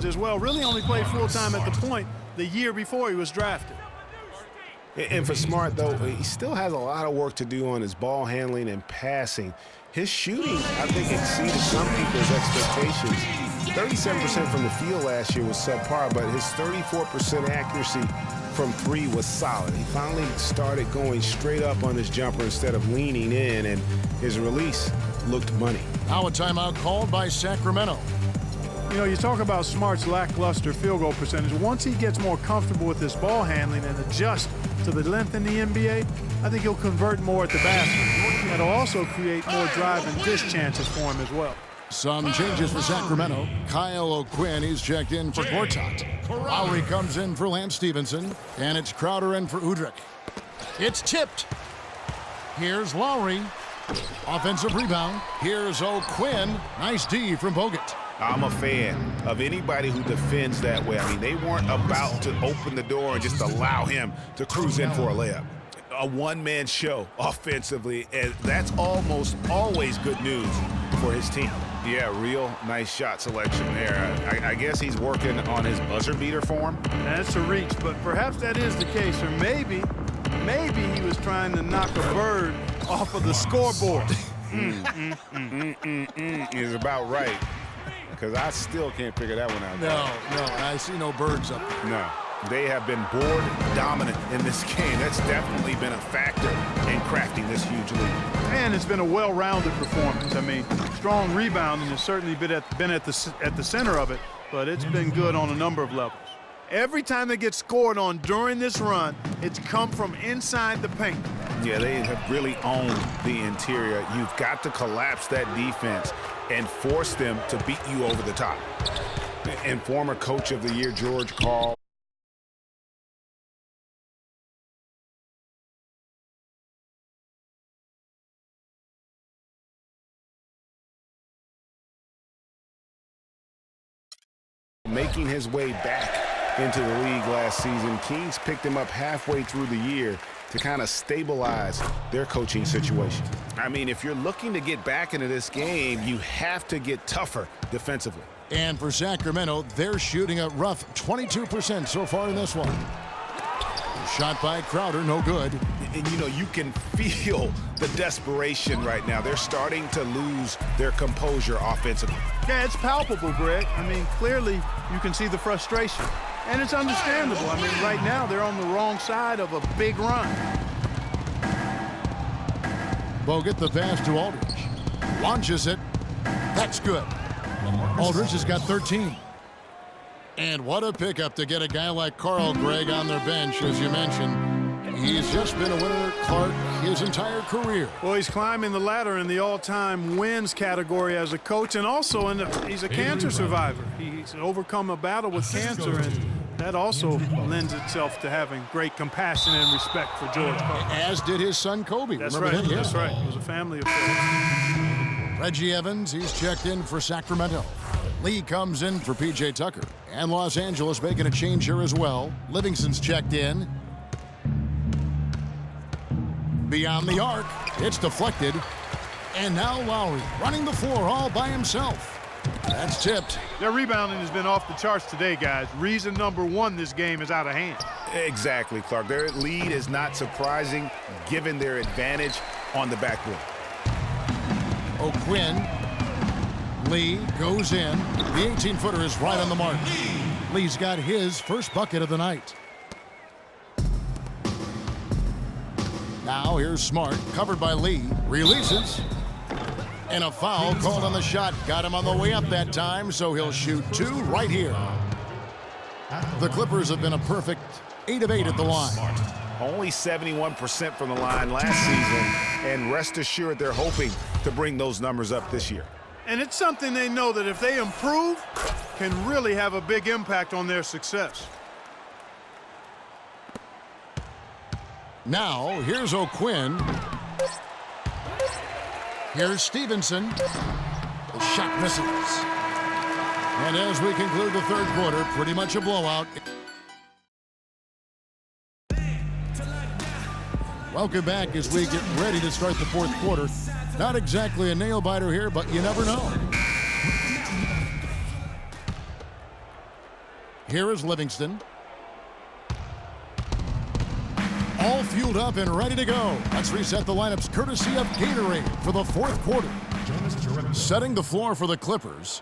positions as well. Really only played full-time at the point the year before he was drafted. And for Smart, though, he still has a lot of work to do on his ball handling and passing. His shooting, I think, exceeded some people's expectations. 37% from the field last year was subpar, but his 34% accuracy from three was solid. He finally started going straight up on his jumper instead of leaning in, and his release looked money. Now a timeout called by Sacramento. You know, you talk about Smart's lackluster field goal percentage. Once he gets more comfortable with his ball handling and adjusts to the length in the NBA, I think he'll convert more at the basket. That'll also create more drive and dish chances for him as well. Some changes for Sacramento. Kyle O'Quinn, he's checked in for Gortat. Lowry comes in for Lance Stevenson, and it's Crowder in for Udrih. It's tipped. Here's Lowry. Offensive rebound. Here's O'Quinn. Nice D from Bogut. I'm a fan of anybody who defends that way. I mean, they weren't about to open the door and just allow him to cruise in for a layup. A one-man show offensively, and that's almost always good news for his team. Yeah, real nice shot selection there. I guess he's working on his buzzer beater form. That's a reach, but perhaps that is the case, or maybe he was trying to knock a bird off of the scoreboard. Is about right, because I still can't figure that one out. No, I see no birds up there. No. They have been board dominant in this game. That's definitely been a factor in crafting this huge lead. And it's been a well-rounded performance. I mean, strong rebounding has certainly been at the center of it, but it's been good on a number of levels. Every time they get scored on during this run, it's come from inside the paint. Yeah, they have really owned the interior. You've got to collapse that defense and force them to beat you over the top. And former Coach of the Year, George Karl, making his way back into the league last season. Kings picked him up halfway through the year to kind of stabilize their coaching situation. I mean, if you're looking to get back into this game, you have to get tougher defensively. And for Sacramento, they're shooting a rough 22% so far in this one. Shot by Crowder, no good. And, you know, you can feel the desperation right now. They're starting to lose their composure offensively. Yeah, it's palpable, Greg. I mean, clearly you can see the frustration. And it's understandable. I mean, right now they're on the wrong side of a big run. Bogut the pass to Aldridge. Launches it. That's good. Aldridge has got 13. And what a pickup to get a guy like Karl, Greg, on their bench, as you mentioned. He's just been a winner, Clark, his entire career. Well, he's climbing the ladder in the all-time wins category as a coach, and also he's a cancer survivor. He's overcome a battle with cancer, and that also lends itself to having great compassion and respect for George Karl. As did his son, Kobe. That's Remember right. him? That's right. It was a family affair. Reggie Evans, he's checked in for Sacramento. Lee comes in for P.J. Tucker. And Los Angeles making a change here as well. Livingston's checked in. Beyond the arc, it's deflected. And now Lowry running the floor all by himself. That's tipped. Their rebounding has been off the charts today, guys. Reason number one, this game is out of hand. Exactly, Clark. Their lead is not surprising given their advantage on the backboard. O'Quinn. Lee goes in. The 18-footer is right on the mark. Lee's got his first bucket of the night. Now here's Smart, covered by Lee. Releases. And a foul called on the shot. Got him on the way up that time, so he'll shoot two right here. The Clippers have been a perfect 8 of 8 at the line. Only 71% from the line last season, and rest assured they're hoping to bring those numbers up this year. And it's something they know that if they improve, can really have a big impact on their success. Now, here's O'Quinn. Here's Stevenson. The shot misses. And as we conclude the third quarter, pretty much a blowout. Welcome back as we get ready to start the fourth quarter. Not exactly a nail-biter here, but you never know. Here is Livingston. All fueled up and ready to go. Let's reset the lineups courtesy of Gatorade for the fourth quarter. Setting the floor for the Clippers.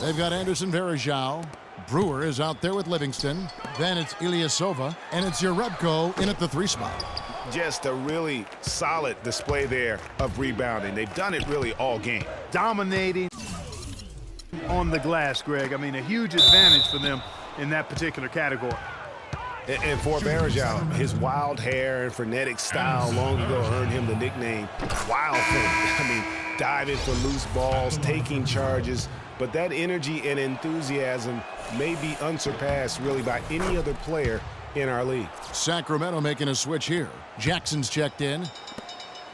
They've got Anderson Varejao. Brewer is out there with Livingston. Then it's Ilyasova, and it's Jerebko in at the 3 spot. Just a really solid display there of rebounding. They've done it really all game. Dominating on the glass, Greg. I mean, a huge advantage for them in that particular category. And for Varejao, his wild hair and frenetic style long ago earned him the nickname Wild Thing. I mean, diving for loose balls, taking charges, but that energy and enthusiasm may be unsurpassed really by any other player in our league. Sacramento making a switch here. Jackson's checked in.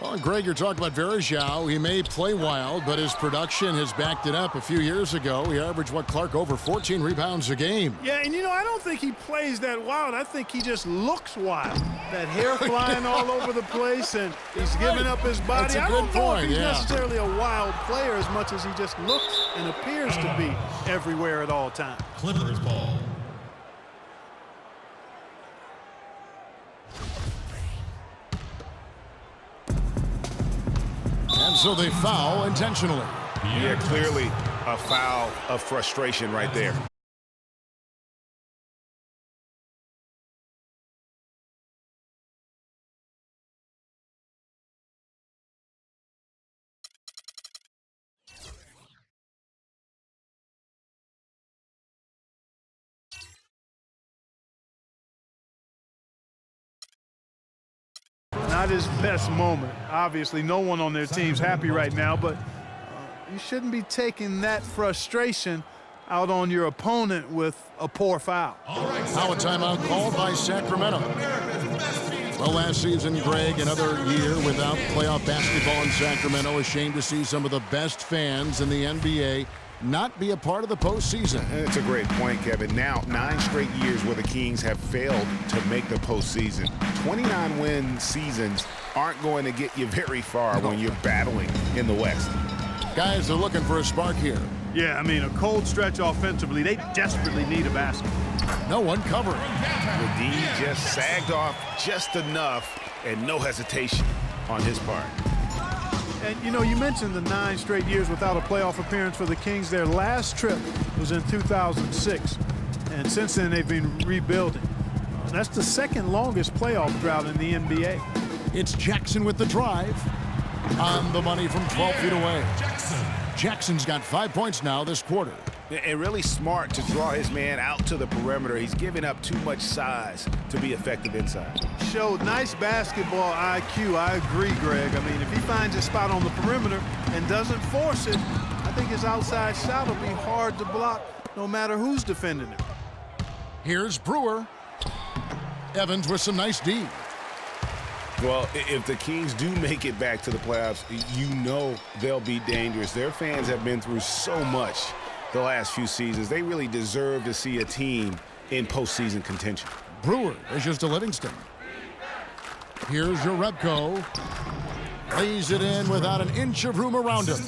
Well, Greg, you're talking about Varejao. He may play wild, but his production has backed it up. A few years ago, he averaged, Clark, over 14 rebounds a game. Yeah, and I don't think he plays that wild. I think he just looks wild. That hair flying all over the place, and he's giving up his body. That's a I good don't know point, if he's yeah. necessarily a wild player as much as he just looks and appears to be everywhere at all times. Clippers ball. And so they foul intentionally. Yeah, clearly a foul of frustration right there. Not his best moment. Obviously, no one on their team's happy right now, but you shouldn't be taking that frustration out on your opponent with a poor foul. Now a timeout called by Sacramento. Well, last season, Greg, another year without playoff basketball in Sacramento. A shame to see some of the best fans in the NBA not be a part of the postseason. It's a great point, Kevin. Now, 9 straight years where the Kings have failed to make the postseason. 29-win seasons aren't going to get you very far when you're battling in the West. Guys are looking for a spark here. Yeah, I mean, a cold stretch offensively. They desperately need a basket. No one covering. The D just sagged off just enough and no hesitation on his part. And, you mentioned the 9 straight years without a playoff appearance for the Kings. Their last trip was in 2006. And since then, they've been rebuilding. That's the second longest playoff drought in the NBA. It's Jackson with the drive. On the money from 12 feet away. Jackson's got 5 points now this quarter. And really smart to draw his man out to the perimeter. He's giving up too much size to be effective inside. Showed nice basketball IQ. I agree, Greg. I mean, if he finds a spot on the perimeter and doesn't force it, I think his outside shot will be hard to block no matter who's defending him. Here's Brewer. Evans with some nice D. Well, if the Kings do make it back to the playoffs, you know they'll be dangerous. Their fans have been through so much the last few seasons. They really deserve to see a team in postseason contention. Brewer issues to Livingston. Here's Jerebko. Lays it in without an inch of room around him.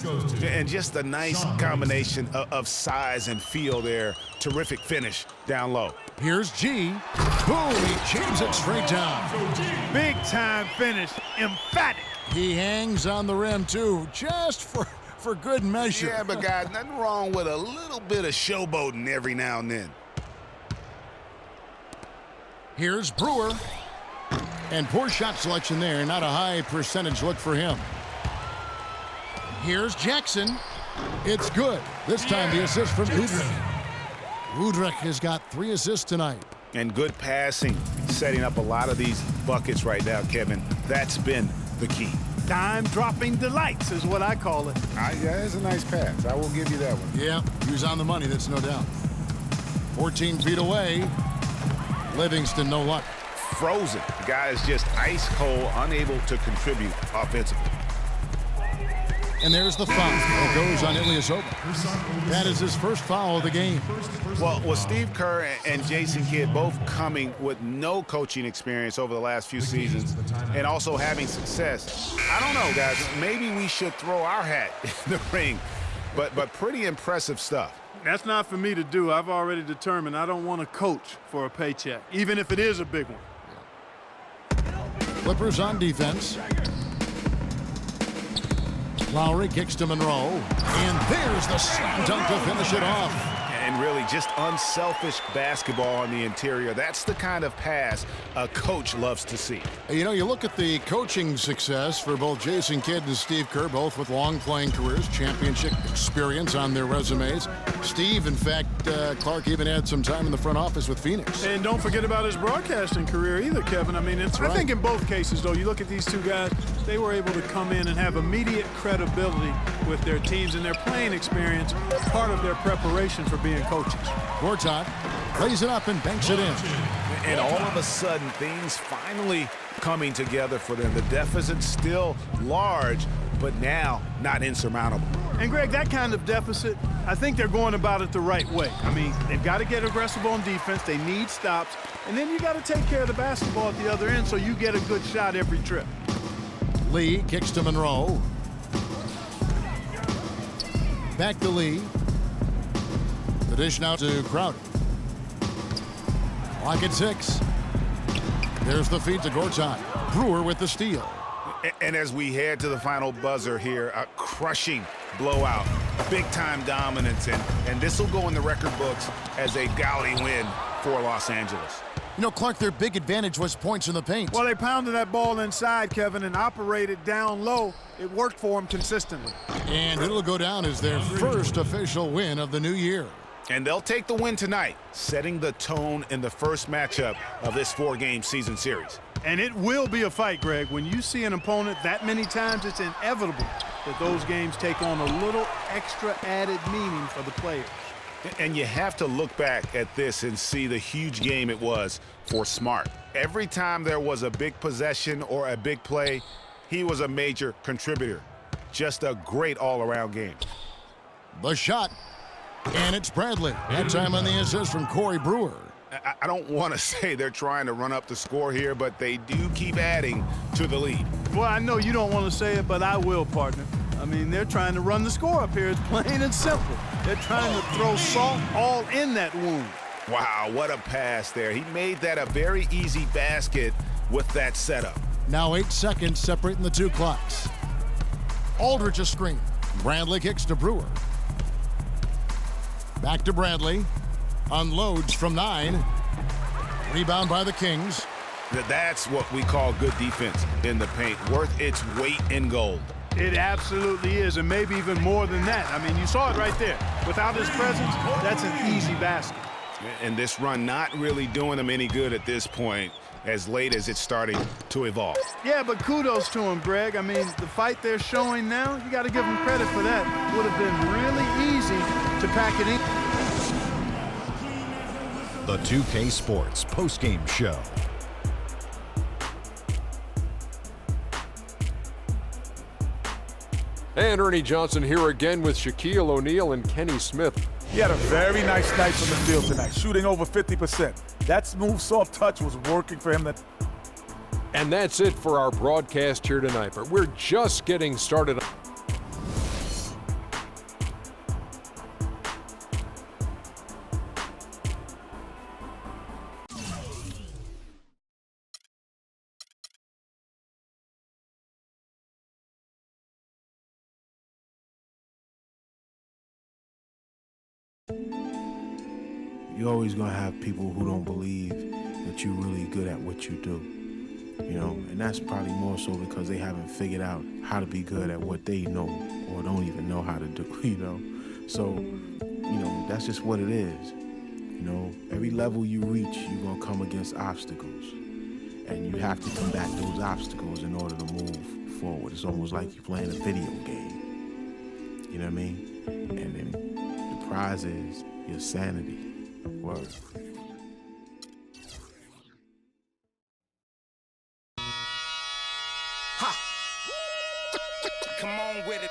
And just a nice combination of size and feel there. Terrific finish down low. Here's G. Boom, he jams it straight down. Big time finish, emphatic. He hangs on the rim too, just for good measure. Yeah, but guys, nothing wrong with a little bit of showboating every now and then. Here's Brewer. And poor shot selection there, not a high percentage look for him. Here's Jackson. It's good. This time the assist from Udrih. Udrih has got 3 assists tonight. And good passing, setting up a lot of these buckets right now, Kevin. That's been the key. Dime-dropping delights is what I call it. Yeah, it's a nice pass. I will give you that one. Yeah, he was on the money, that's no doubt. 14 feet away. Livingston, no luck. Frozen. The guy is just ice cold, unable to contribute offensively. And there's the foul. It goes on Ilyasova. That is his first foul of the game. Well, with Steve Kerr and Jason Kidd both coming with no coaching experience over the last few seasons and also having success, I don't know, guys. Maybe we should throw our hat in the ring, but pretty impressive stuff. That's not for me to do. I've already determined I don't want to coach for a paycheck, even if it is a big one. Clippers on defense. Lowry kicks to Monroe. And there's the slam dunk to finish it off. And really just unselfish basketball on the interior. That's the kind of pass a coach loves to see. You know, you look at the coaching success for both Jason Kidd and Steve Kerr, both with long playing careers, championship experience on their resumes. Steve, in fact, Clark even had some time in the front office with Phoenix. And don't forget about his broadcasting career either, Kevin. I mean, I think in both cases, though, you look at these two guys, they were able to come in and have immediate credibility with their teams and their playing experience, part of their preparation for being coaches. Gortat plays it up and banks it in. And all of a sudden, things finally coming together for them. The deficit's still large, but now not insurmountable. And, Greg, that kind of deficit, I think they're going about it the right way. I mean, they've got to get aggressive on defense. They need stops. And then you got to take care of the basketball at the other end so you get a good shot every trip. Lee kicks to Monroe. Back to Lee. The dish now to Crowder. Clock at 6. There's the feed to Gortat. Brewer with the steal. And as we head to the final buzzer here, a crushing blowout, big-time dominance, and this will go in the record books as a gaudy win for Los Angeles. You know, Clark, their big advantage was points in the paint. Well, they pounded that ball inside, Kevin, and operated down low. It worked for them consistently. And it'll go down as their first official win of the new year. And they'll take the win tonight, setting the tone in the first matchup of this 4-game season series. And it will be a fight, Greg. When you see an opponent that many times, it's inevitable that those games take on a little extra added meaning for the players. And you have to look back at this and see the huge game it was for Smart. Every time there was a big possession or a big play, he was a major contributor. Just a great all-around game. The shot, and it's Bradley. That time on the assist from Corey Brewer. I don't want to say they're trying to run up the score here, but they do keep adding to the lead. Well, I know you don't want to say it, but I will, partner. I mean, they're trying to run the score up here. It's plain and simple. They're trying to throw salt all in that wound. Wow, what a pass there. He made that a very easy basket with that setup. Now 8 seconds separating the two clocks. Aldridge a screen. Bradley kicks to Brewer. Back to Bradley. Unloads from 9. Rebound by the Kings. That's what we call good defense in the paint, worth its weight in gold. It absolutely is, and maybe even more than that. I mean, you saw it right there. Without his presence, that's an easy basket. And this run not really doing them any good at this point, as late as it's starting to evolve. Yeah, but kudos to him, Greg. I mean, the fight they're showing now, you got to give them credit for that. Would have been really easy to pack it in. The 2K Sports postgame show. And Ernie Johnson here again with Shaquille O'Neal and Kenny Smith. He had a very nice night from the field tonight, shooting over 50%. That smooth, soft touch was working for him. And that's it for our broadcast here tonight, but we're just getting started. You're always going to have people who don't believe that you're really good at what you do, you know, and that's probably more so because they haven't figured out how to be good at what they know or don't even know how to do, you know. So, you know, that's just what it is. You know, every level you reach, you're going to come against obstacles, and you have to combat those obstacles in order to move forward. It's almost like you're playing a video game, you know what I mean? And then the prize is your sanity. Word. Ha! Come on with it.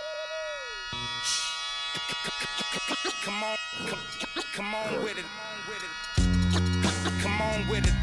Come on with it. Come on with it.